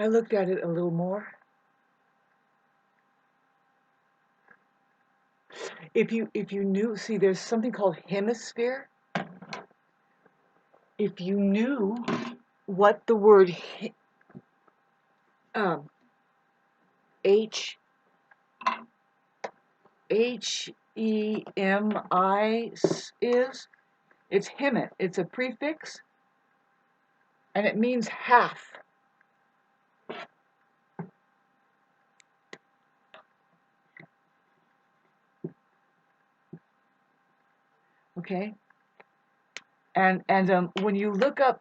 I looked at it a little more. If you knew, see, there's something called HEmISpHERE. If you knew what the word HEMI is, it's HEMIT. It's a prefix, and it means half. Okay, and when you look up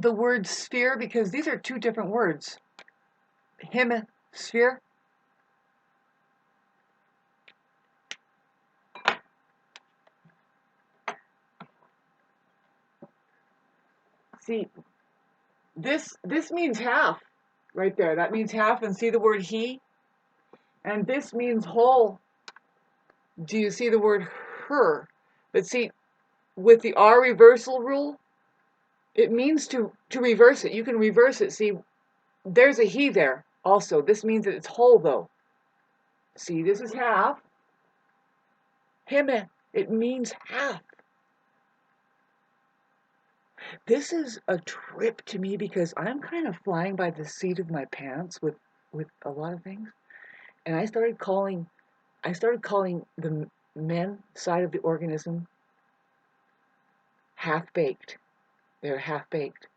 the word sphere, because these are two different words, HEmISpHERE. See, this means half, right there. That means half, and see the word he, and this means whole. Do you see the word her? But see, with the R reversal rule, it means to reverse it. You can reverse it. See, there's a he there also. This means that it's whole, though. See, this is half. Hime, it means half. This is a trip to me because I'm kind of flying by the seat of my pants with a lot of things. And I started calling the men side of the organism half-baked. They're half-baked.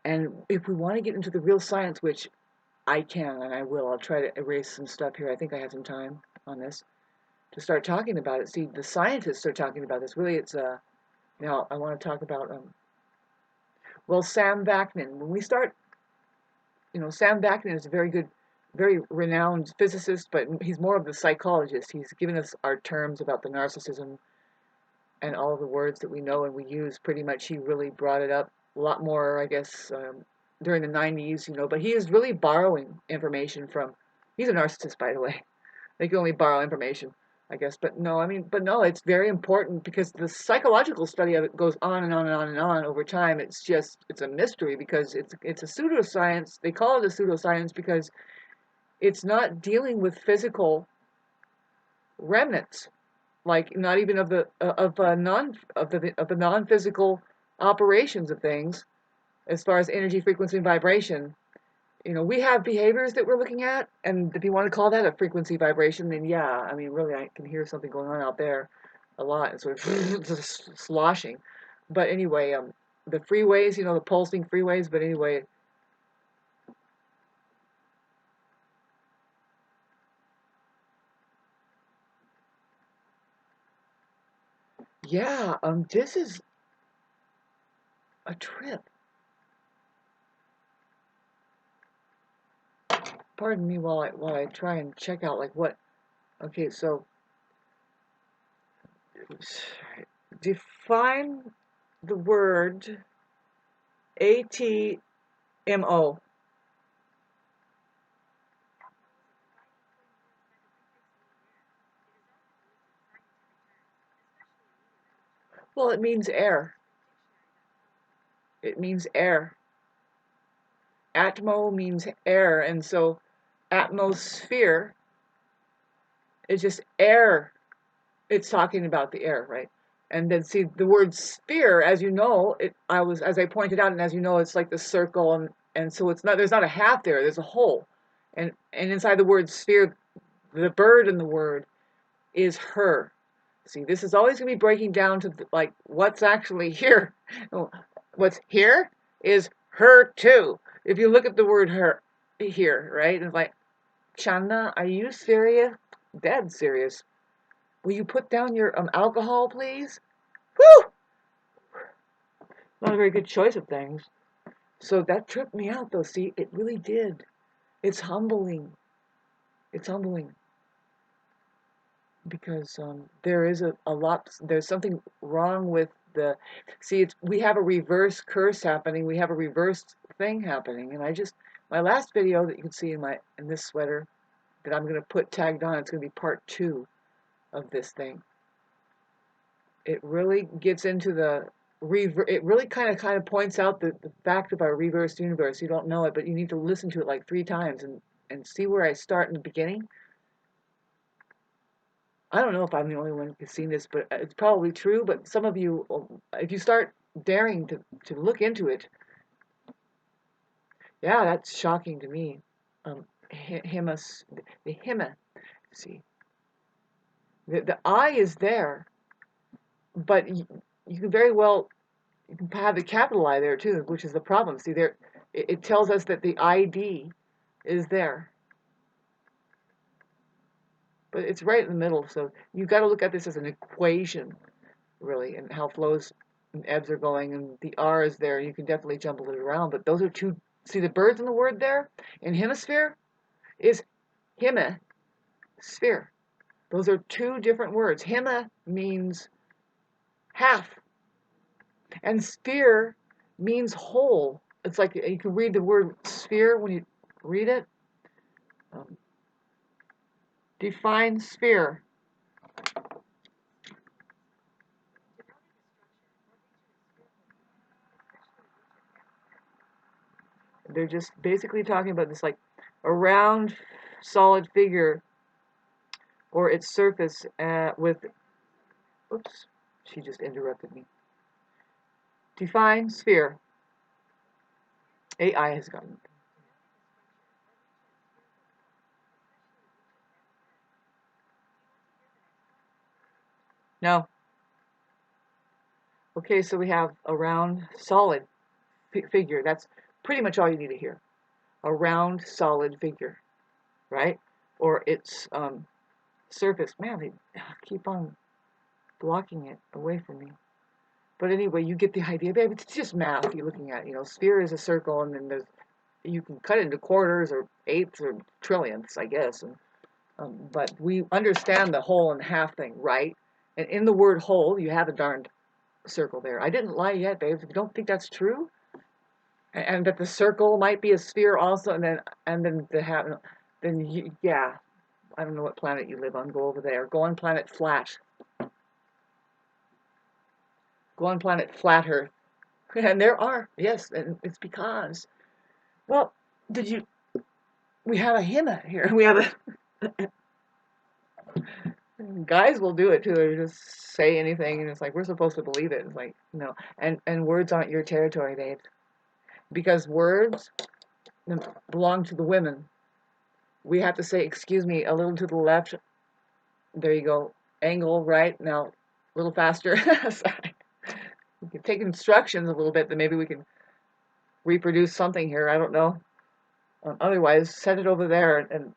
And if we want to get into the real science, which I can and I will, I'll try to erase some stuff here. I think I have some time on this to start talking about it. See, the scientists are talking about this. Really, it's now I want to talk about well, Sam Vaknin. When we start, Sam Vaknin is a very good, very renowned physicist, but he's more of the psychologist. He's given us our terms about the narcissism and all of the words that we know and we use. Pretty much, he really brought it up a lot more, I guess, during the 90s, but he is really borrowing information from, he's a narcissist, by the way. They can only borrow information, I guess. But no, it's very important because the psychological study of it goes on and on and on and on over time. It's a mystery because it's a pseudoscience. They call it a pseudoscience because it's not dealing with physical remnants, like not even of the non-physical operations of things, as far as energy, frequency, and vibration. We have behaviors that we're looking at, and if you want to call that a frequency vibration, then yeah, really I can hear something going on out there a lot, and sort of just sloshing. But anyway, the freeways, the pulsing freeways, but anyway. Yeah, this is a trip. Pardon me while I try and check out like what. Okay, so define the word ATMO. Well, it means air. It means air. Atmo means air, and so atmosphere is just air. It's talking about the air, right? And then see the word sphere, as you know, as I pointed out, and as you know, it's like the circle, and so there's not a half there, there's a whole. And inside the word sphere, the bird in the word is her. See, this is always going to be breaking down to like what's actually here. What's here is her too. If you look at the word her here, right? It's like, Chanda, are you serious? Dead serious. Will you put down your alcohol, please? Whew! Not a very good choice of things. So that tripped me out, though. See, it really did. It's humbling. It's humbling. Because there is a lot, there's something wrong with we have a reverse curse happening. We have a reversed thing happening. And my last video that you can see in this sweater that I'm going to put tagged on, it's going to be part 2 of this thing. It really gets into the it really kind of points out the fact of our reversed universe. You don't know it, but you need to listen to it like 3 times and see where I start in the beginning. I don't know if I'm the only one who's seen this, but it's probably true. But some of you, if you start daring to look into it, yeah, that's shocking to me. The see, the I is there, but you can very well have the capital I there too, which is the problem. See, there it tells us that the ID is there, but it's right in the middle. So you've got to look at this as an equation, really, and how flows and ebbs are going, and the R is there. You can definitely jumble it around, but those are two. See the birds in the word there? In hemisphere is HEmISpHERE. Those are two different words. Hemi means half, and sphere means whole. It's like you can read the word sphere when you read it. Define sphere. They're just basically talking about this like a round solid figure or its surface with, oops, she just interrupted me. Define sphere. AI has gotten. No. Okay, so we have a round solid figure. That's pretty much all you need to hear. A round solid figure, right? Or its surface. Man, they keep on blocking it away from me. But anyway, you get the idea. Babe, it's just math you're looking at. You know, sphere is a circle, and then you can cut it into quarters or eighths or trillionths, I guess. And, but we understand the whole and half thing, right? And in the word whole, you have a darned circle there. I didn't lie yet, babe. If you don't think that's true, and that the circle might be a sphere also, and then yeah, I don't know what planet you live on. Go over there. Go on planet flat. Go on planet flat Earth. And there are, yes, and it's because, well, we have a HEmA here. We have a, guys will do it too. They just say anything, and it's like, we're supposed to believe it. It's like, no. And words aren't your territory, babe. Because words belong to the women. We have to say, excuse me, a little to the left. There you go. Angle, right? Now, a little faster. Sorry. We can take instructions a little bit, then maybe we can reproduce something here. I don't know. Otherwise, set it over there and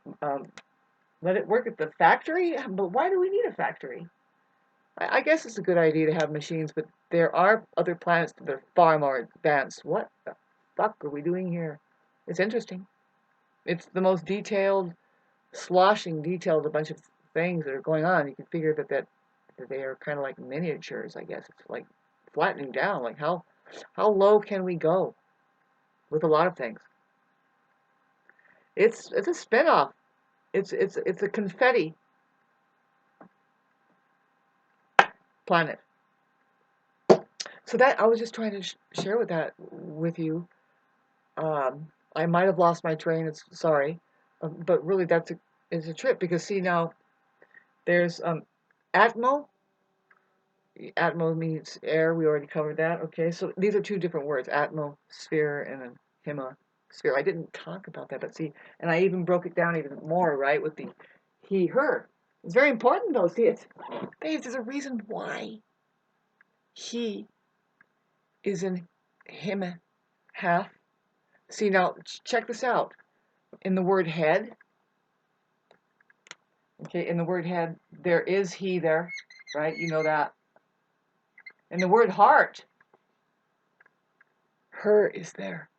let it work at the factory. But why do we need a factory? I guess it's a good idea to have machines, but there are other planets that are far more advanced. What the fuck are we doing here? It's interesting. It's the most detailed, sloshing detailed a bunch of things that are going on. You can figure that they are kind of like miniatures, I guess. It's like flattening down. Like how low can we go with a lot of things? It's a spin-off. It's a confetti planet. So that I was just trying to share with you. I might have lost my train. It's sorry, but really it's a trip because see now there's atmo. Atmo means air. We already covered that. Okay, so these are two different words: atmosphere and then HEmISpHERE. I didn't talk about that, but see, and I even broke it down even more, right, with the he, her. It's very important though. See, there's a reason why he is in him half. See now, check this out. In the word head, okay, in the word head, there is he there, right? You know that. In the word heart, her is there.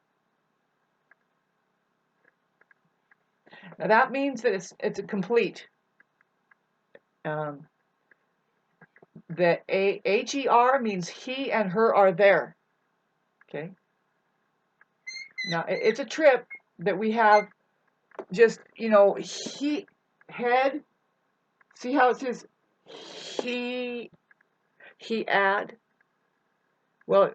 Now that means that it's a complete. The HER means he and her are there. Okay. Now it's a trip that we have. Just he head. See how it says he add. Well,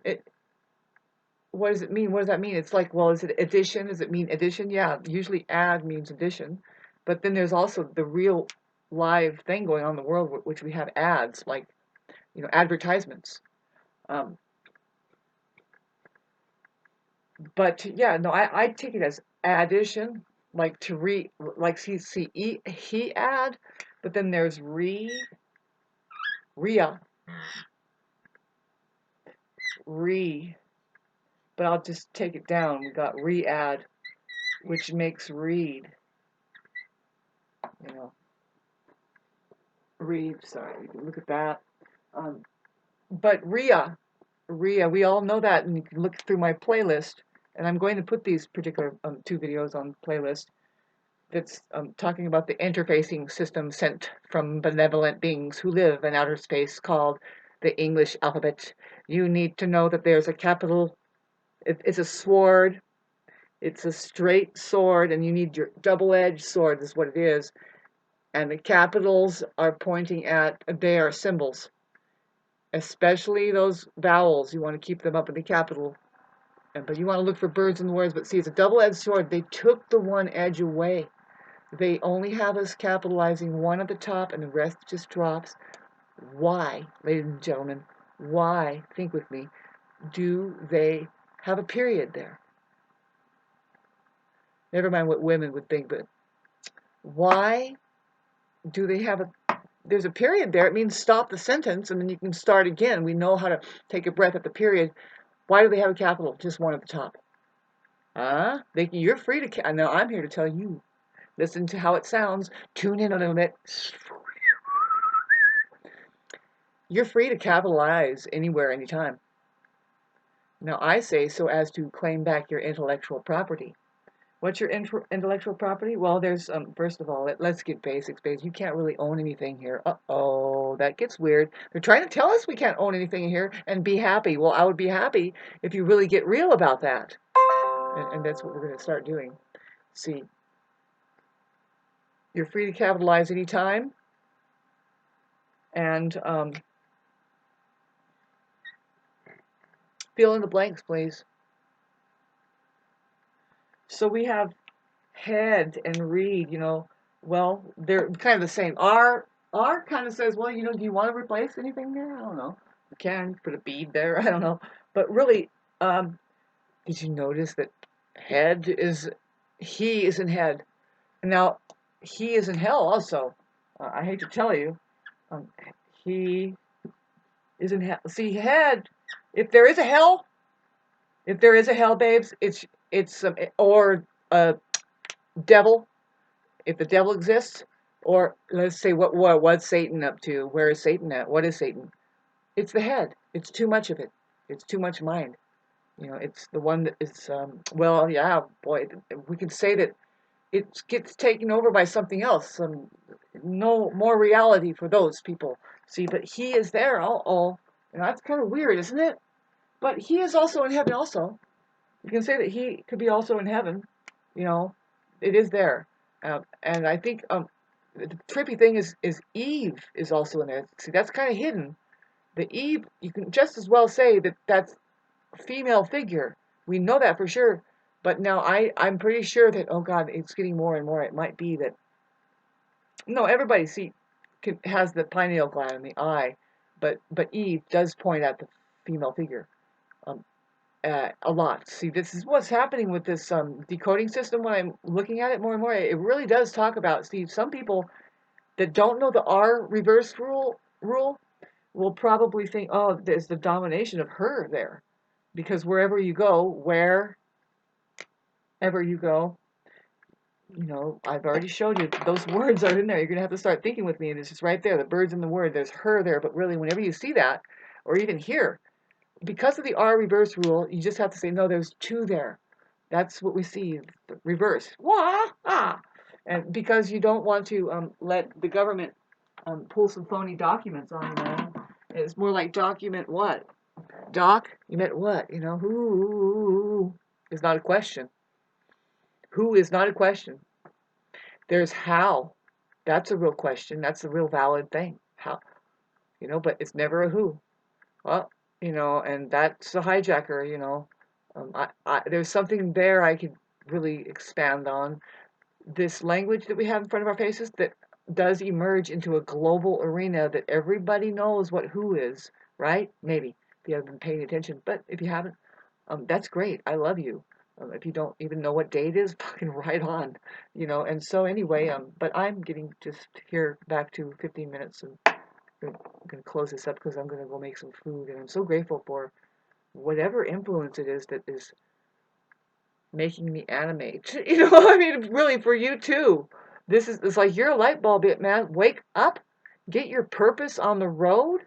what does it mean? What does that mean? It's like, well, is it addition? Does it mean addition? Yeah, usually add means addition. But then there's also the real live thing going on in the world, which we have ads, like, advertisements. Um, but yeah, no, I take it as addition, like like he add, but then there's rea, re, but I'll just take it down. We got re-add, which makes read, you know, read, sorry, you can look at that. Um, but rea, we all know that, and you can look through my playlist, and I'm going to put these particular 2 videos on playlist that's talking about the interfacing system sent from benevolent beings who live in outer space called the English alphabet. You need to know that there's a capital, it's a sword, it's a straight sword, and you need your double-edged sword is what it is, and the capitals are pointing at, they are symbols, especially those vowels. You want to keep them up in the capital, but you want to look for birds in the words. But see, it's a double-edged sword. They took the one edge away. They only have us capitalizing one at the top and the rest just drops. Why, ladies and gentlemen, why, think with me, do they have a period there? Never mind what women would think, but why do they have there's a period there? It means stop the sentence and then you can start again. We know how to take a breath at the period. Why do they have a capital? Just one at the top. You're free to, now I'm here to tell you. Listen to how it sounds. Tune in a little bit. You're free to capitalize anywhere, anytime. Now I say so as to claim back your intellectual property. What's your intellectual property? Well, there's, first of all, let's get basics. You can't really own anything here. Uh-oh, that gets weird. They're trying to tell us we can't own anything here and be happy. Well, I would be happy if you really get real about that. And that's what we're going to start doing. See, you're free to capitalize anytime. And fill in the blanks, please. So we have head and read, well, they're kind of the same. R kind of says, well, do you want to replace anything there? I don't know. You can put a bead there. I don't know. But really, did you notice that head is, he is in head. Now, he is in hell also. I hate to tell you. He is in hell. See, head, if there is a hell, babes, it's or a devil, if the devil exists, or let's say what's Satan up to? Where is Satan at? What is Satan? It's the head. It's too much of it. It's too much mind. It's the one that is, well, yeah, boy, we can say that it gets taken over by something else. No more reality for those people. See, but he is there. And that's kind of weird, isn't it? But he is also in heaven also. You can say that he could be also in heaven. It is there. And I think the trippy thing is Eve is also in there. See, that's kind of hidden. The Eve, you can just as well say that that's a female figure. We know that for sure. But now I'm pretty sure that, oh God, it's getting more and more. It might be that, no, everybody has the pineal gland in the eye, but Eve does point at the female figure. A lot. See, this is what's happening with this decoding system. When I'm looking at it more and more, it really does talk about, Steve, some people that don't know the R reverse rule will probably think, oh, there's the domination of her there. Because wherever you go, I've already showed you those words are in there. You're going to have to start thinking with me, and it's just right there. The bird's in the word. There's her there, but really, whenever you see that, or even here, because of the R reverse rule, you just have to say, no, there's 2 there. That's what we see, the reverse. Wah! Ah! And because you don't want to let the government pull some phony documents on you, man. It's more like document what? Doc? You meant what? Who is not a question. Who is not a question. There's how. That's a real question. That's a real valid thing. How? But it's never a who. Well, you know, and that's a hijacker, you know. There's something there I could really expand on. This language that we have in front of our faces that does emerge into a global arena that everybody knows what who is, right? Maybe if you haven't been paying attention, but if you haven't, that's great. I love you. If you don't even know what day it is, fucking right on, you know. And so anyway, but I'm getting just here back to 15 minutes, and I'm gonna close this up because I'm gonna go make some food, and I'm so grateful for whatever influence it is that is making me animate. You know, I mean, really for you too. It's like you're a light bulb, man. Wake up, get your purpose on the road,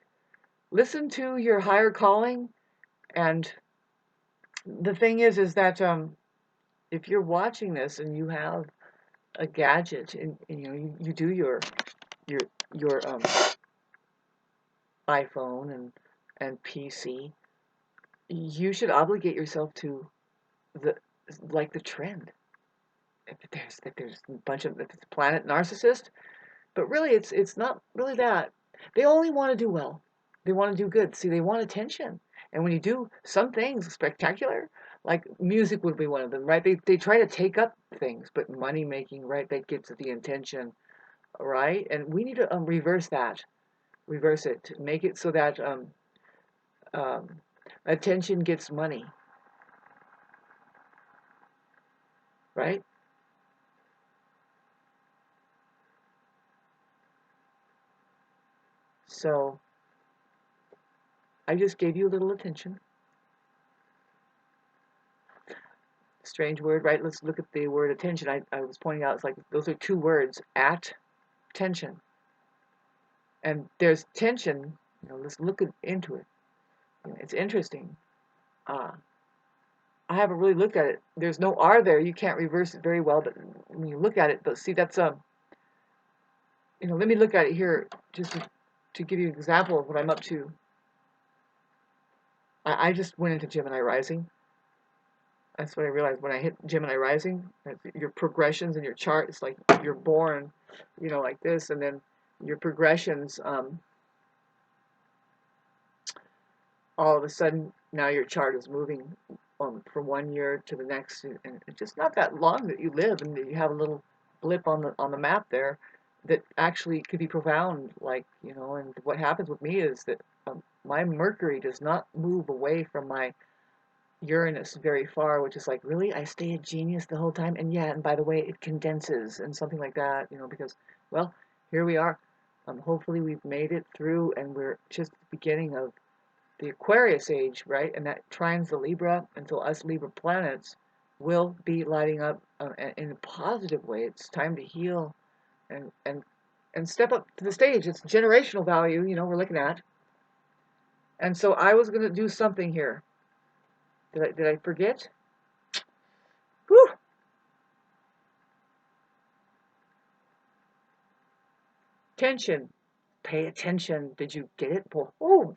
listen to your higher calling, and the thing is that if you're watching this and you have a gadget and you know you do your your iPhone and PC, you should obligate yourself to the like the trend. If there's a bunch of if it's planet narcissist, but really it's not really that. They only want to do well. They want to do good. See, they want attention. And when you do some things spectacular, like music would be one of them, right? They try to take up things, but money making, right? That gets the attention, right? And we need to reverse that, reverse it, make it so that um, attention gets money, right? So I just gave you a little attention. Strange word, right? Let's look at the word attention. I was pointing out it's like those are two words, at tension. And there's tension, you know, let's look into it. You know, it's interesting. Uh, I haven't really looked at it. There's no R there. You can't reverse it very well, but when you look at it, but see that's you know, let me look at it here just to give you an example of what I'm up to. I just went into Gemini Rising. That's what I realized when I hit Gemini Rising. Your progressions in your chart, it's like you're born, you know, like this, and then your progressions, all of a sudden now your chart is moving from one year to the next, and it's just not that long that you live, and you have a little blip on the map there that actually could be profound, like, you know. And what happens with me is that my Mercury does not move away from my Uranus very far, which is like, really, I stay a genius the whole time. And yeah, and by the way, it condenses and something like that, you know, because, well, here we are. Hopefully we've made it through, and we're just at the beginning of the Aquarius age, right? And that trines the Libra, and so us Libra planets will be lighting up in a positive way. It's time to heal and and step up to the stage. It's generational value, you know, we're looking at. And so I was going to do something here. Did I forget? Whew. Tension. Pay attention. Did you get it? Oh,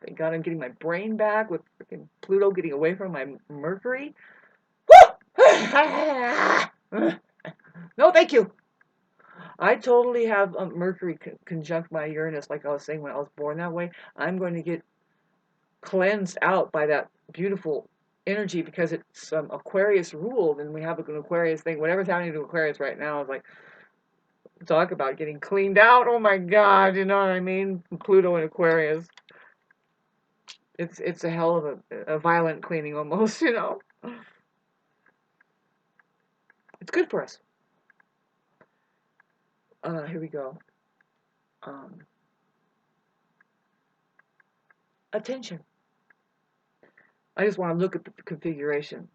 thank God I'm getting my brain back with freaking Pluto getting away from my Mercury. No, thank you. I totally have Mercury conjunct my Uranus, like I was saying when I was born that way. I'm going to get cleansed out by that beautiful energy because it's Aquarius ruled, and we have an Aquarius thing. Whatever's happening to Aquarius right now is like, talk about getting cleaned out. Oh my God, you know what I mean? Pluto and Aquarius. It's a hell of a violent cleaning almost, you know. It's good for us. Here we go. Attention. I just want to look at the configuration.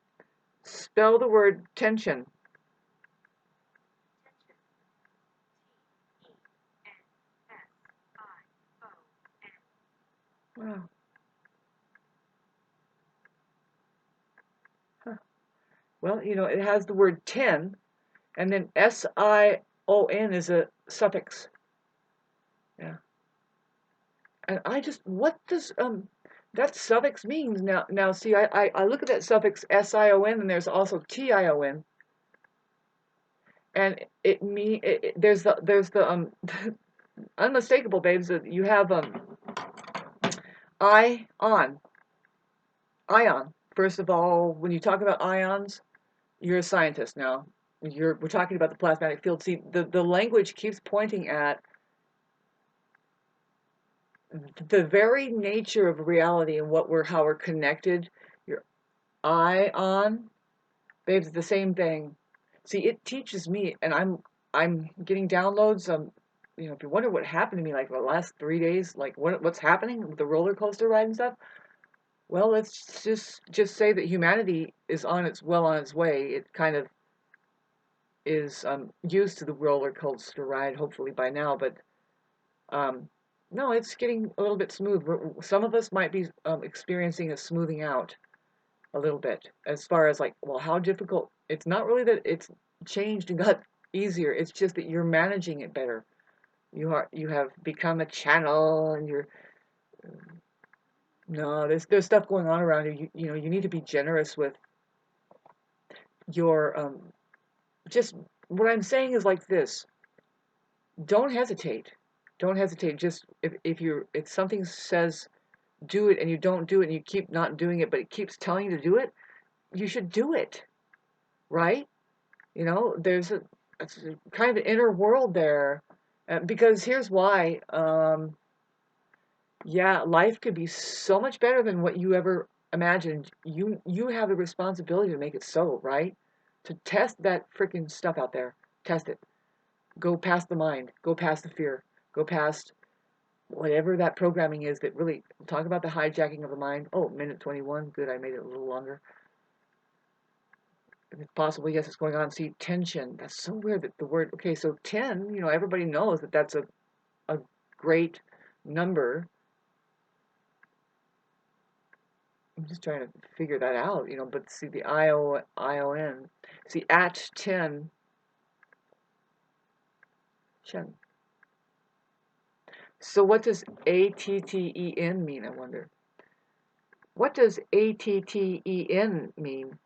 Spell the word tension. Wow. Huh. Well, you know, it has the word 10, and then SION is a suffix. Yeah. And I just, what does that suffix means now? Now, see, I look at that suffix SION, and there's also TION, and there's the unmistakable babes that you have ion. First of all, when you talk about ions, you're a scientist now. We're talking about the plasmatic field. See, the language keeps pointing at the very nature of reality and how we're connected. Your ion, babes, the same thing. See, it teaches me, and I'm getting downloads. If you wonder what happened to me like the last 3 days, like what's happening with the roller coaster ride and stuff. Well, let's just say that humanity is on its way. It kind of is used to the roller coaster ride, hopefully by now, but no, it's getting a little bit smooth. Some of us might be experiencing a smoothing out a little bit as far as like, well, how difficult. It's not really that it's changed and got easier. It's just that you're managing it better. You have become a channel, and you're no, there's stuff going on around you. You need to be generous with your just what I'm saying is like this. Don't hesitate. Don't hesitate. Just if something says do it and you don't do it and you keep not doing it, but it keeps telling you to do it, you should do it, right? There's a kind of inner world there, because here's why. Yeah, life could be so much better than what you ever imagined. You have the responsibility to make it so, right? To test that freaking stuff out there. Test it. Go past the mind. Go past the fear. Go past whatever that programming is that really talk about the hijacking of the mind. Oh, minute 21. Good, I made it a little longer. If it's possible, yes, it's going on. See, tension. That's so weird that the word. Okay, so 10. Everybody knows that that's a great number. I'm just trying to figure that out, but see the ION. See, at 10. Shen. So what does ATTEN mean, I wonder? What does ATTEN mean?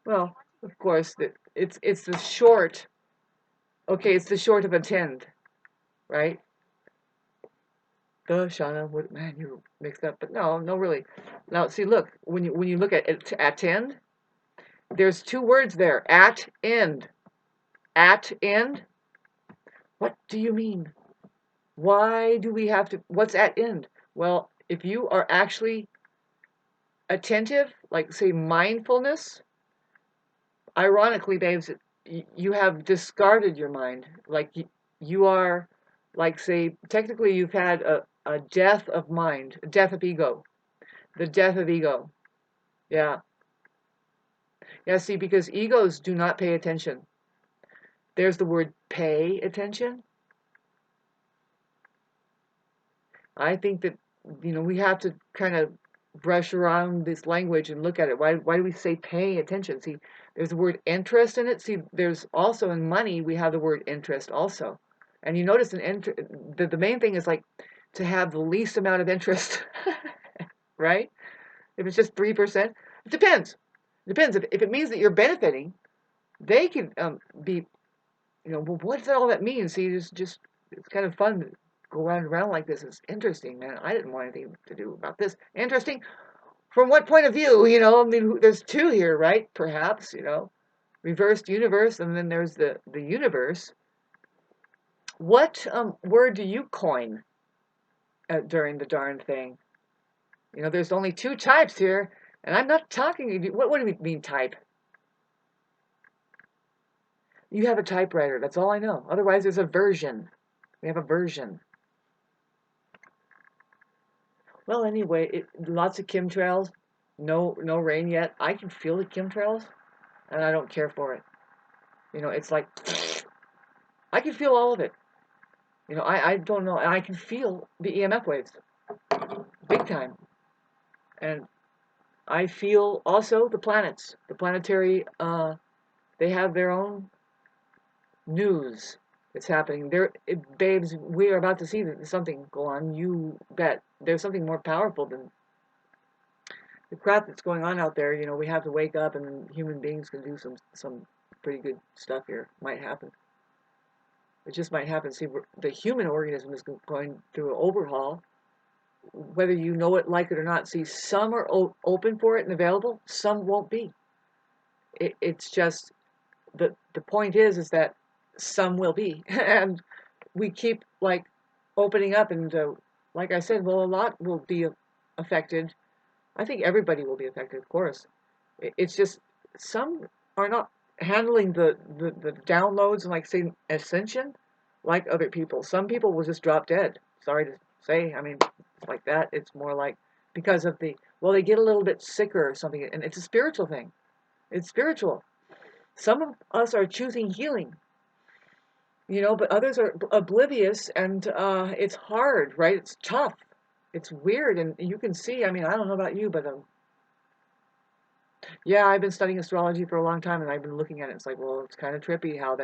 Well, of course, it's the short. Okay, it's the short of attend, right? Shauna, what, man, you're mixed up. But no, really. Now, see, look, when you look at attend, there's two words there. At end. At end. What do you mean? Why do we have to? What's at end? Well, if you are actually attentive, like say mindfulness, ironically, babes, you have discarded your mind. Like you are, like say, technically you've had a death of mind, a death of ego, the death of ego. Yeah. Yeah, see, because egos do not pay attention. There's the word pay attention. I think that, we have to kind of brush around this language and look at it. Why do we say pay attention? See, there's the word interest in it. See, there's also in money, we have the word interest also. And you notice the main thing is like to have the least amount of interest, right? If it's just 3%, it depends. It depends. If it means that you're benefiting, they can be, well, what does all that mean? See, it's kind of fun to go round and round like this. It's interesting, man. I didn't want anything to do about this. Interesting. From what point of view, I mean, there's two here, right? Perhaps, reversed universe, and then there's the universe. What word do you coin during the darn thing? There's only two types here, and I'm not talking. What do we mean type? You have a typewriter. That's all I know. Otherwise, there's a version. We have a version. Well, anyway, lots of chemtrails. No rain yet. I can feel the chemtrails, and I don't care for it. It's like I can feel all of it. I don't know. I can feel the EMF waves, big time, and I feel also the planets. The planetary, they have their own news. It's happening. Babes, we are about to see something go on. You bet. There's something more powerful than the crap that's going on out there. We have to wake up, and human beings can do some pretty good stuff here. Might happen. It just might happen. See, the human organism is going through an overhaul, whether you know it, like it or not. See, some are open for it and available, some won't be. It's just the point is that some will be, and we keep like opening up, and like I said, well, a lot will be affected. I think everybody will be affected, of course. It's just some are not handling the downloads and like say ascension like other people. Some people will just drop dead. Sorry to say, I mean, it's like that. It's more like because of well, they get a little bit sicker or something, and it's a spiritual thing. It's spiritual. Some of us are choosing healing, but others are oblivious, and it's hard, right? It's tough. It's weird, and you can see. I mean, I don't know about you, but yeah, I've been studying astrology for a long time, and I've been looking at it. It's like, well, it's kind of trippy how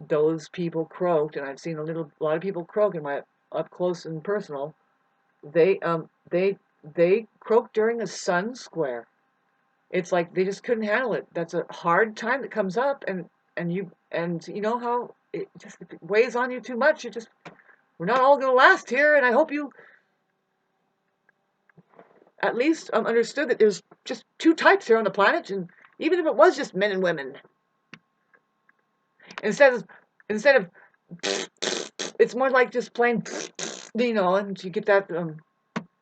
those people croaked, and I've seen a lot of people croak in my up close and personal. They croaked during a sun square. It's like they just couldn't handle it. That's a hard time that comes up, and you know how it just weighs on you too much. We're not all going to last here, and I hope you at least understood that there's just two types here on the planet, and even if it was just men and women, instead of it's more like just plain, and you get that